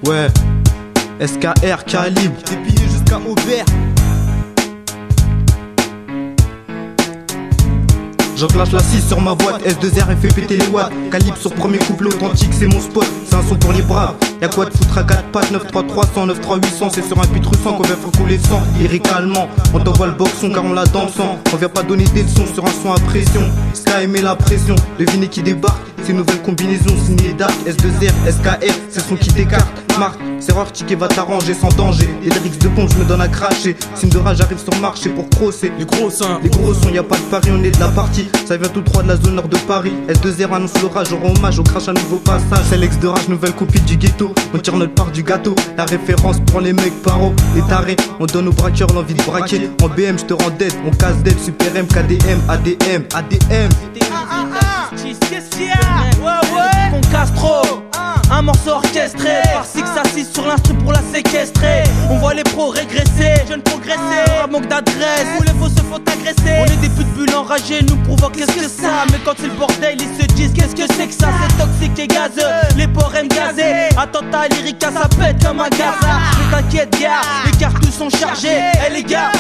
Ouais, SKR calibre, dépillé jusqu'à Aubert. J'enclenche la 6 sur ma boîte, S2R et fait péter les watts. Calibre sur premier couple authentique, c'est mon spot. C'est un son pour les braves. Y'a quoi de foutre à 4 pattes, 93300, 93800. C'est sur un puits russant qu'on vient faire couler le sang. Lyricalement, on t'envoie le boxon car on l'a dans le sang. On vient pas donner des leçons sur un son à pression. Sky met la pression, devinez qui débarque. C'est une nouvelle combinaison signée Dark, S2R, SKR, c'est son qui t'écarte. Marc, serreur ticket va t'arranger sans danger. Et les lyrics de pompe, je me donne à cracher. Signe de rage, j'arrive sur marché pour crosser. Les gros seins, y'a pas de pari, on est de la partie. Ça vient tout droit de la zone nord de Paris. S2R annonce l'orage, on rend hommage au crash, un nouveau passage. C'est l'ex de rage, nouvelle copie du ghetto. On tire notre part du gâteau. La référence pour les mecs paro, les tarés. On donne aux braqueurs l'envie de braquer. En BM, je te rends dead, on casse dead. Super M, KDM, ADM, ADM. Qu'est-ce qu'il y a? Ouais, qu'on casse trop. Un morceau orchestré par 6 sur l'instru pour la séquestrer. On voit les pros régresser, jeunes progresser. Manque d'adresse, où les faux se font agresser. On est des pitbulls enragés, nous provoquent qu'est-ce que ça. Mais quand c'est le bordel, ils se disent qu'est-ce que c'est que ça. C'est toxique et gazeux, les porcs aiment gazer. Attentat lyrica, ça pète comme un Gaza. Mais t'inquiète gars, les cartouches sont chargés. Eh les gars,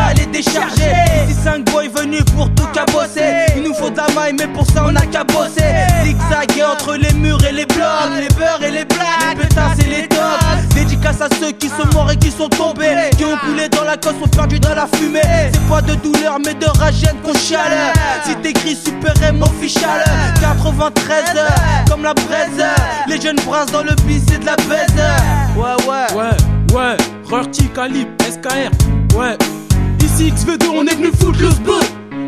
elle est déchargée. 6-5 boys venus pour tout cabosser. Il nous faut de la maille mais pour ça on a qu'à bosser. Zigzaguer entre les murs et les blocs. Les beurs et les blagues, les pétards et les tops. Dédicace à ceux qui sont morts et qui sont tombés, qui ont coulé dans la cosse, sont perdus dans la fumée. C'est pas de douleur mais de rage qu'on chiale. Si t'écris Super M official 93, comme la braise. Les jeunes brassent dans le bis, c'est de la baise. Ouais, Rurty, Calibre, SKR. Ouais, ici XV2, on est venu foutre le sbeu.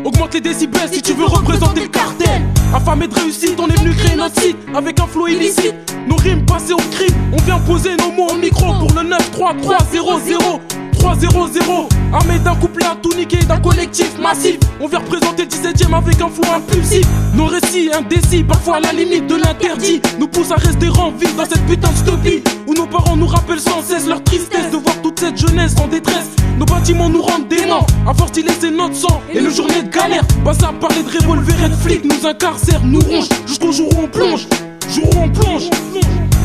Augmente les décibels si tu veux représenter le cartel. Affamé de réussite, on est venu créer notre site avec un flow illicite. Nos rimes passées au crime, on vient poser nos mots au micro pour le 93300 300. Armé d'un couplet à tout niquer, d'un collectif massif. On vient représenter le 17ème avec un flow impulsif. Nos récits indécis, parfois à la limite de l'interdit, nous poussent à rester en vie dans cette putain de stopie où nos parents nous rappellent sans cesse leur tristesse de voir toute cette jeunesse en détresse. Nos bâtiments nous rendent déments, à force d'y laisser notre sang et nos journées de galère. Passent à parler de revolver et de flics, nous incarcèrent, nous rongent jusqu'au jour où on plonge.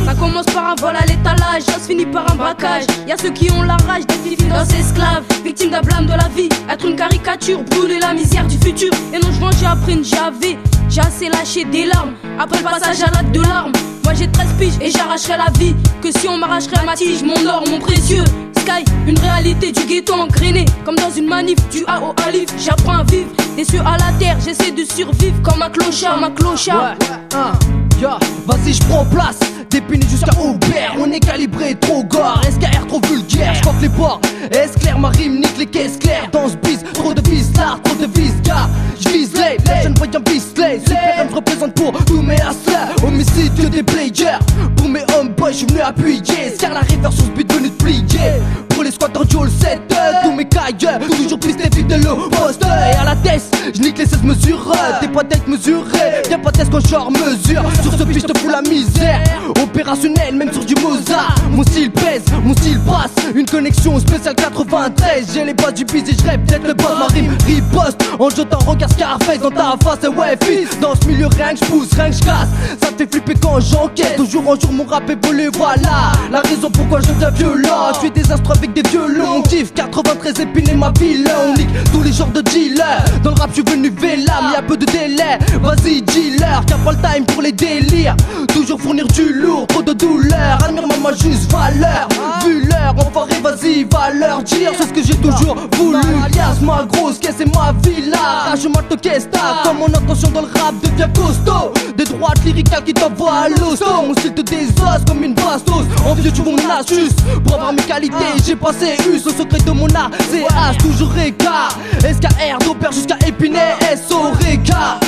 Ça commence par un vol à l'étalage, ça se finit par un braquage. Y'a ceux qui ont la rage d'être efficaces esclaves, victimes d'un blâme de la vie, être une caricature, brûler la misère du futur. Et non, je vengeais après une JV, j'ai assez lâché des larmes. Après le passage à l'acte de larmes, moi j'ai 13 piges et j'arracherai la vie que si on m'arracherait ma tige, mon or, mon précieux. Sky, une réalité du ghetto engrainé, comme dans une manif du A au Alif. J'apprends à vivre des cieux à la terre, j'essaie de survivre comme un clochard, Vas-y, j'prends place, dépiné jusqu'à Aubert. On est calibré trop gore, SKR trop vulgaire. J'coque les bords, S-clair, ma rime nique les caisses claires. Dans ce bis, trop de vis là, trop de vis gars. J'vise les jeunes voyants bisley. Super M représente pour tous mes hustlers. Homicide que des players, pour mes homeboys j'suis venu appuyer. Car la river sur ce beat venu de plier. Pour les squatters du all set, tous mes cailles, toujours plus des vies de l'eau poste. Et à la test, j'nique les 16 mesures. T'es pas tête mesurée, y'a pas de test quand j'en mesure. Sur ce pitch te fous la misère, opérationnel même sur du Mozart. Mon style pèse, mon style passe, une connexion spéciale 93. J'ai les bases du bis et je rêve peut-être le boss. Ma rime riposte, en jetant un regard Scarface dans ta face. Et ouais fils, dans ce milieu rien que j'pousse, rien que j'casse. Ça me fait flipper quand j'enquête, au jour en jour mon rap évolue. Voilà la raison pourquoi je deviens violent. Je fais des instruments avec des violons, on kiffe 93 épines et ma ville. On nique tous les genres de dealers, dans le rap je suis venu vélam, y'a peu de délai. Vas-y dealer, y'a pas le time pour les délires. Toujours fournir du lourd, trop de douleur. Admire maman juste valeur, vu l'heure, enfoiré vas-y va leur dire. C'est ce que j'ai toujours voulu, alias ma grosse caisse et ma villa. Je mate te caisse comme mon intention dans le rap devient costaud. Des droites lyricales qui t'envoient à l'hosto. Mon style te désosse comme une bastos. En vieux tu vois mon astuce, pour avoir mes qualités j'ai passé us. Le secret de mon art c'est as, toujours écart. SKR d'Opère jusqu'à Épinay, SO Réca.